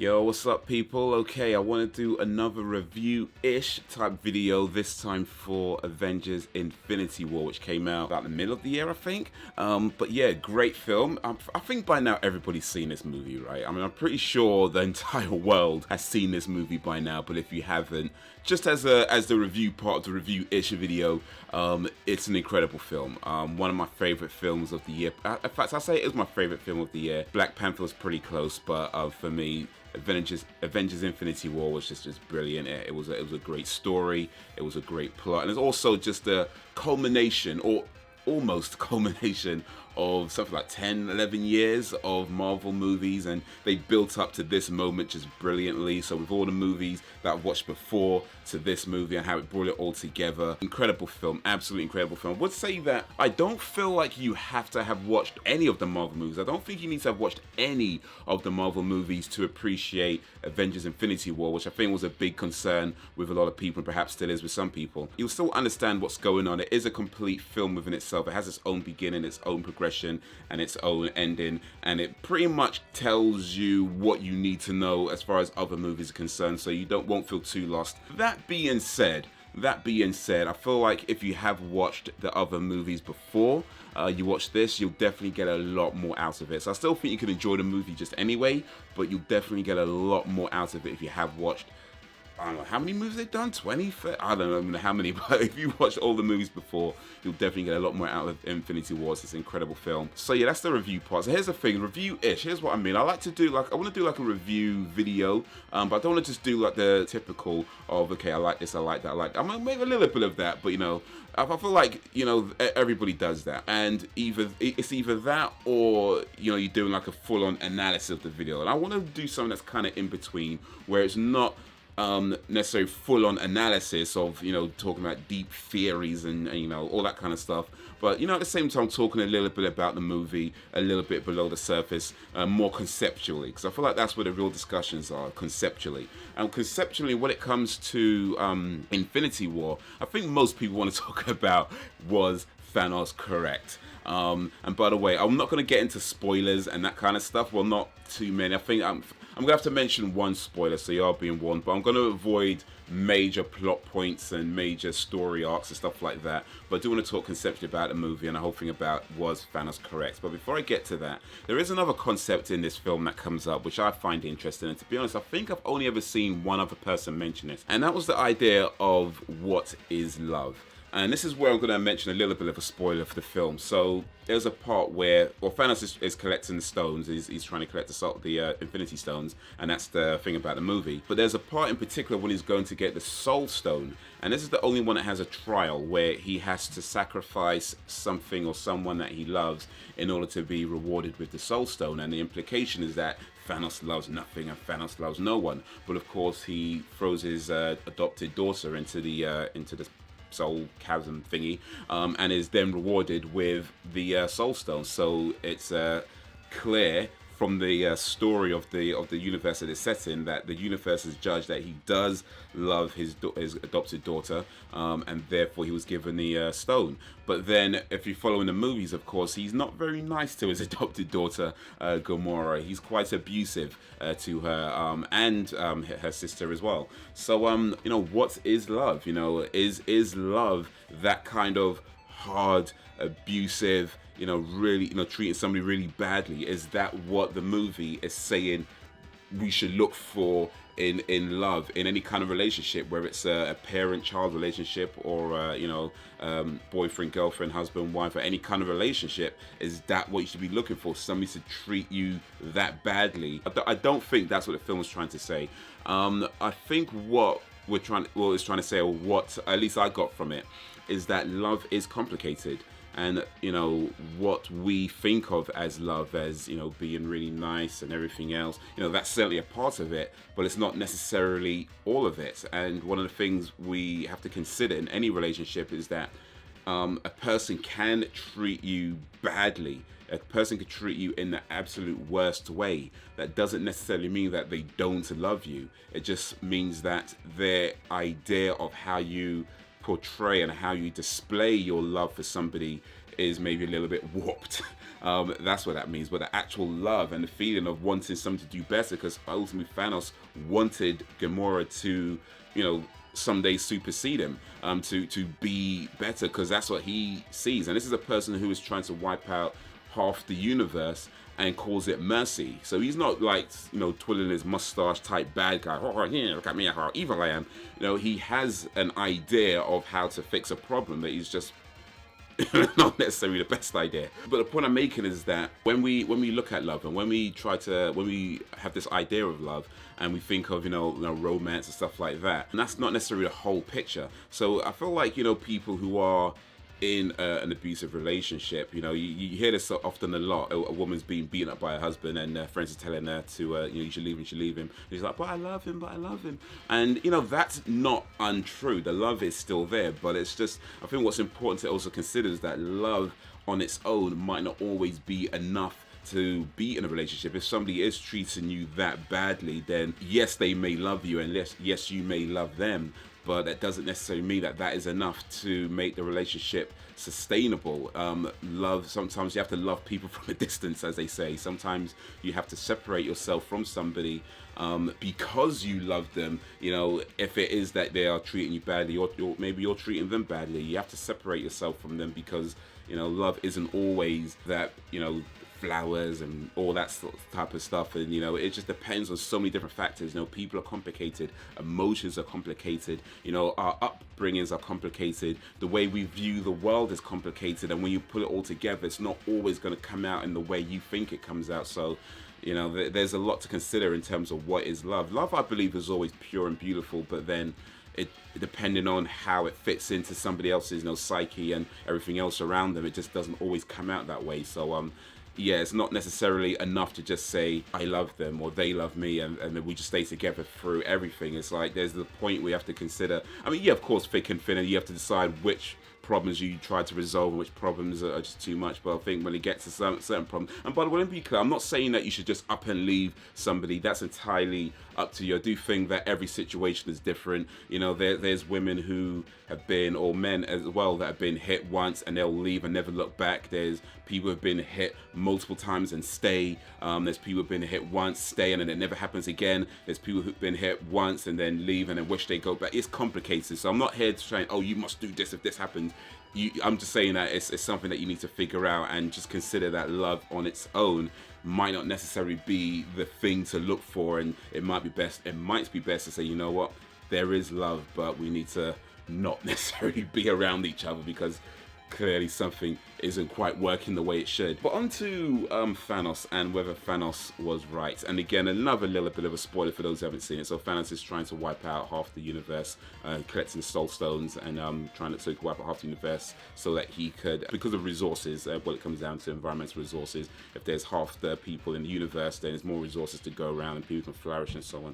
Yo, what's up people? Okay, I want to do another review-ish type video, this time for Avengers Infinity War, which came out about the middle of the year, I think. But yeah, great film. I think by now everybody's seen this movie, right? I mean, I'm pretty sure the entire world has seen this movie by now, but if you haven't, just as the review part of the review-ish video, it's an incredible film. One of my favorite films of the year. In fact, I say it is my favorite film of the year. Black Panther was pretty close, but for me, Avengers Infinity War was just brilliant. It was a great story. It was a great plot, and it's also just a culmination, or almost culmination, of something like 10, 11 years of Marvel movies, and they built up to this moment just brilliantly. So with all the movies that I've watched before to this movie and how it brought it all together, incredible film, absolutely incredible film. I would say that I don't feel like you have to have watched any of the Marvel movies. I don't think you need to have watched any of the Marvel movies to appreciate Avengers Infinity War, which I think was a big concern with a lot of people, and perhaps still is with some people. You'll still understand what's going on. It is a complete film within itself. It has its own beginning, its own progression, and its own ending, and it pretty much tells you what you need to know as far as other movies are concerned, so you won't feel too lost. That being said, I feel like if you have watched the other movies before you watch this, you'll definitely get a lot more out of it. So I still think you can enjoy the movie just anyway, but you'll definitely get a lot more out of it if you have watched, I don't know how many movies they've done, 20? I don't know how many, but if you watched all the movies before, you'll definitely get a lot more out of Infinity War. It's an incredible film. So yeah, that's the review part. So here's the thing, review-ish. Here's what I mean. I want to do like a review video, but I don't want to just do like the typical of, okay, I like this, I like that, I like that. I'm gonna make a little bit of that, but you know, I feel like, you know, everybody does that, and it's either that or, you know, you're doing like a full-on analysis of the video. And I want to do something that's kind of in between, where it's not necessarily full-on analysis of, you know, talking about deep theories and you know, all that kind of stuff, but you know, at the same time talking a little bit about the movie, a little bit below the surface, more conceptually, because I feel like that's where the real discussions are, conceptually. And conceptually, when it comes to Infinity War, I think most people want to talk about, was Thanos correct? And by the way, I'm not going to get into spoilers and that kind of stuff. Well, not too many. I think I'm gonna have to mention one spoiler, so you are being warned, but I'm gonna avoid major plot points and major story arcs and stuff like that. But I do want to talk conceptually about the movie and the whole thing about, was Thanos correct? But before I get to that, there is another concept in this film that comes up which I find interesting, and to be honest, I think I've only ever seen one other person mention it, and that was the idea of what is love. And this is where I'm going to mention a little bit of a spoiler for the film. So there's a part where, well, Thanos is collecting the stones. He's trying to collect the Infinity Stones, and that's the thing about the movie. But there's a part in particular when he's going to get the Soul Stone, and this is the only one that has a trial where he has to sacrifice something or someone that he loves in order to be rewarded with the Soul Stone. And the implication is that Thanos loves nothing and Thanos loves no one. But of course, he throws his adopted daughter into the soul chasm thingy, and is then rewarded with the Soul Stone. So it's clear from the story of the universe that it's set in, that the universe has judged that he does love his adopted daughter, and therefore he was given the stone. But then, if you follow in the movies, of course, he's not very nice to his adopted daughter, Gamora. He's quite abusive to her and her sister as well. So, you know, what is love? You know, is love that kind of hard, abusive, you know, really, you know, treating somebody really badly? Is that what the movie is saying we should look for in love, in any kind of relationship, whether it's a parent-child relationship or you know, boyfriend, girlfriend, husband, wife, or any kind of relationship? Is that what you should be looking for? Somebody to treat you that badly? I don't think that's what the film was trying to say. I think what it's trying to say, or what at least I got from it, is that love is complicated. And, you know, what we think of as love, as, you know, being really nice and everything else, you know, that's certainly a part of it, but it's not necessarily all of it. And one of the things we have to consider in any relationship is that a person can treat you badly. A person could treat you in the absolute worst way. That doesn't necessarily mean that they don't love you. It just means that their idea of how you portray and how you display your love for somebody is maybe a little bit warped. That's what that means. But the actual love and the feeling of wanting something to do better, because ultimately Thanos wanted Gamora to, you know, someday supersede him, to be better, because that's what he sees. And this is a person who is trying to wipe out half the universe and calls it mercy. So he's not like, you know, twiddling his mustache type bad guy. Oh, yeah, look at me, how evil I am. You know, he has an idea of how to fix a problem that he's just not necessarily the best idea. But the point I'm making is that when we look at love, and when we have this idea of love, and we think of, you know, romance and stuff like that, and that's not necessarily the whole picture. So I feel like, you know, people who are in an abusive relationship, you know, you hear this so often a lot. A woman's being beaten up by her husband, and friends are telling her to, you know, you should leave him, And he's like, but I love him. And, you know, that's not untrue. The love is still there, but it's just, I think what's important to also consider is that love on its own might not always be enough to be in a relationship. If somebody is treating you that badly, then yes, they may love you, and yes, you may love them, but that doesn't necessarily mean that that is enough to make the relationship sustainable. Love, sometimes you have to love people from a distance, as they say. Sometimes you have to separate yourself from somebody because you love them. You know, if it is that they are treating you badly, or maybe you're treating them badly, you have to separate yourself from them, because, you know, love isn't always that, you know, flowers and all that sort of type of stuff. And, you know, it just depends on so many different factors. You know, people are complicated, emotions are complicated, you know, our upbringings are complicated, the way we view the world is complicated, and when you put it all together, it's not always going to come out in the way you think it comes out. So, you know, there's a lot to consider in terms of what is love. Love, I believe, is always pure and beautiful, but then it, depending on how it fits into somebody else's, you know, psyche and everything else around them, it just doesn't always come out that way. So yeah, it's not necessarily enough to just say I love them or they love me, and then we just stay together through everything. It's like there's the point we have to consider. I mean, yeah, of course, thick and thin, and you have to decide which problems you try to resolve and which problems are just too much. But I think when it gets to certain problems, and by the way, let me be clear, I'm not saying that you should just up and leave somebody. That's entirely up to you. I do think that every situation is different. You know, there's women who have been, or men as well, that have been hit once and they'll leave and never look back. There's people who have been hit multiple times and stay. There's people who have been hit once, stay, and then it never happens again. There's people who've been hit once and then leave and then wish they go back. It's complicated. So I'm not here to try, oh, you must do this if this happens. I'm just saying that it's something that you need to figure out, and just consider that love on its own might not necessarily be the thing to look for, and it might be best to say, you know what, there is love, but we need to not necessarily be around each other, because clearly something isn't quite working the way it should. But on to Thanos and whether Thanos was right. And again, another little bit of a spoiler for those who haven't seen it. So Thanos is trying to wipe out half the universe, collecting soul stones, and trying to wipe out half the universe so that he could, because of resources, what it comes down to, environmental resources. If there's half the people in the universe, then there's more resources to go around and people can flourish and so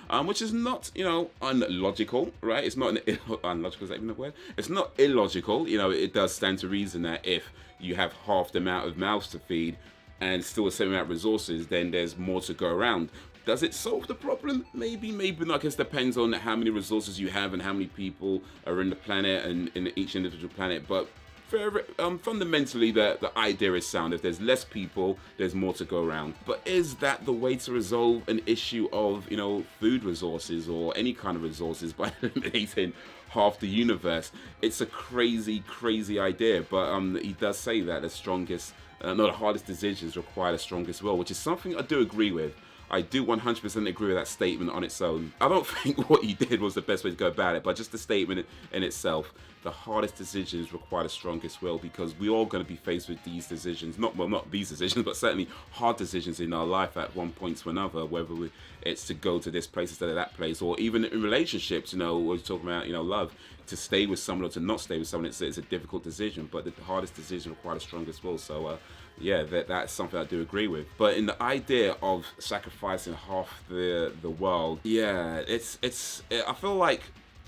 on. Which is not, you know, unlogical, right? It's not unlogical, is that even a word? It's not illogical. You know, it does stand to reason that if you have half the amount of mouths to feed and still the same amount of resources, then there's more to go around. Does it solve the problem? Maybe, maybe not. I guess it depends on how many resources you have and how many people are in the planet and in each individual planet. But fundamentally, the idea is sound. If there's less people, there's more to go around. But is that the way to resolve an issue of, you know, food resources or any kind of resources, by eliminating half the universe? It's a crazy, crazy idea. But he does say that the hardest decisions require the strongest will, which is something I do agree with. I do 100% agree with that statement on its own. I don't think what he did was the best way to go about it, but just the statement in itself, the hardest decisions require the strongest will, because we all going to be faced with these decisions. Not these decisions, but certainly hard decisions in our life at one point to another, whether it's to go to this place instead of that place, or even in relationships, you know, we're talking about, you know, love, to stay with someone or to not stay with someone. It's a difficult decision, but the hardest decision requires the strongest will. So, yeah, that's something I do agree with. But in the idea of sacrificing half the world, yeah, I feel like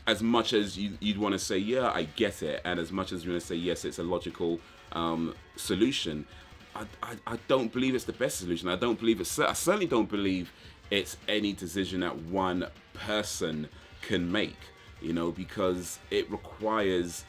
as much as you'd want to say, yeah, I get it, and as much as you want to say, yes, it's a logical solution, I don't believe it's the best solution. I certainly don't believe it's any decision that one person can make, you know, because it requires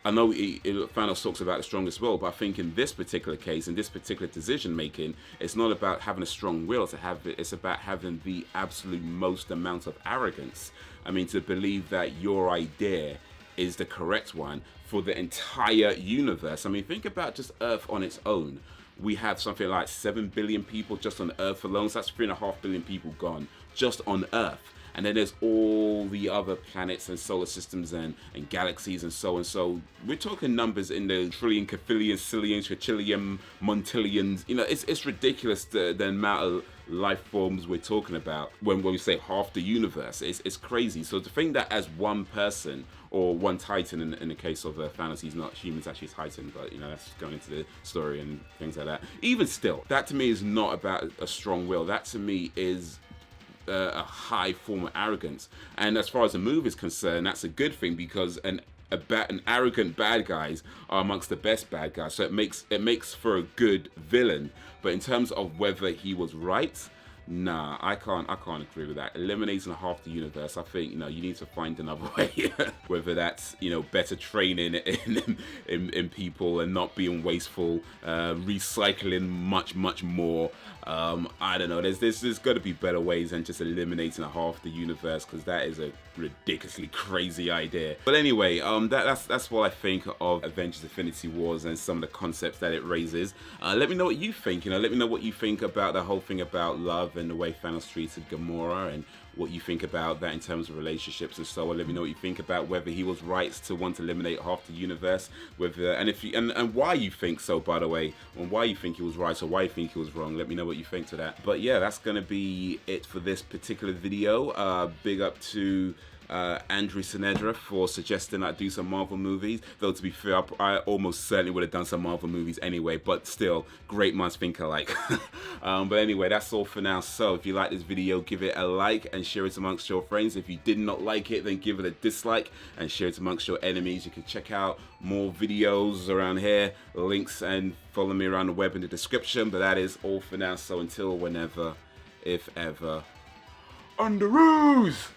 I know Thanos talks about the strongest will, but I think in this particular case, in this particular decision making, it's not about having a strong will. It's about having the absolute most amount of arrogance. I mean, to believe that your idea is the correct one for the entire universe. I mean, think about just Earth on its own. We have something like 7 billion people just on Earth alone. So that's 3.5 billion people gone just on Earth. And then there's all the other planets and solar systems and galaxies and so on. So we're talking numbers in the trillion, quadrillion, zillion, quintillion, montillions. You know, it's ridiculous the amount of life forms we're talking about when we say half the universe. It's crazy. So to think that as one person or one Titan, in the case of Thanos, he's not humans, actually he's Titan, but you know, that's going into the story and things like that. Even still, that to me is not about a strong will. That to me is a high form of arrogance. And as far as the movie is concerned, that's a good thing, because an arrogant bad guys are amongst the best bad guys, so it makes for a good villain. But in terms of whether he was right, nah, I can't agree with that. Eliminating half the universe, I think, you know, you need to find another way. Whether that's, you know, better training in people and not being wasteful, recycling much more. I don't know. There's got to be better ways than just eliminating half the universe, because that is a ridiculously crazy idea. But anyway, that's what I think of Avengers: Infinity Wars and some of the concepts that it raises. Let me know what you think. You know, let me know what you think about the whole thing about love and the way Thanos treated Gamora, and what you think about that in terms of relationships and so on. Let me know what you think about whether he was right to want to eliminate half the universe, whether and why you think so, by the way, and why you think he was right or why you think he was wrong. Let me know what you think to that. But yeah, that's gonna be it for this particular video. Big up to Andrew Sinedra for suggesting I do some Marvel movies. Though to be fair, I almost certainly would have done some Marvel movies anyway, but still, great minds think alike. But anyway, that's all for now. So if you like this video, give it a like and share it amongst your friends. If you did not like it, then give it a dislike and share it amongst your enemies. You can check out more videos around here, links, and follow me around the web in the description. But that is all for now. So until whenever, if ever, Underoos!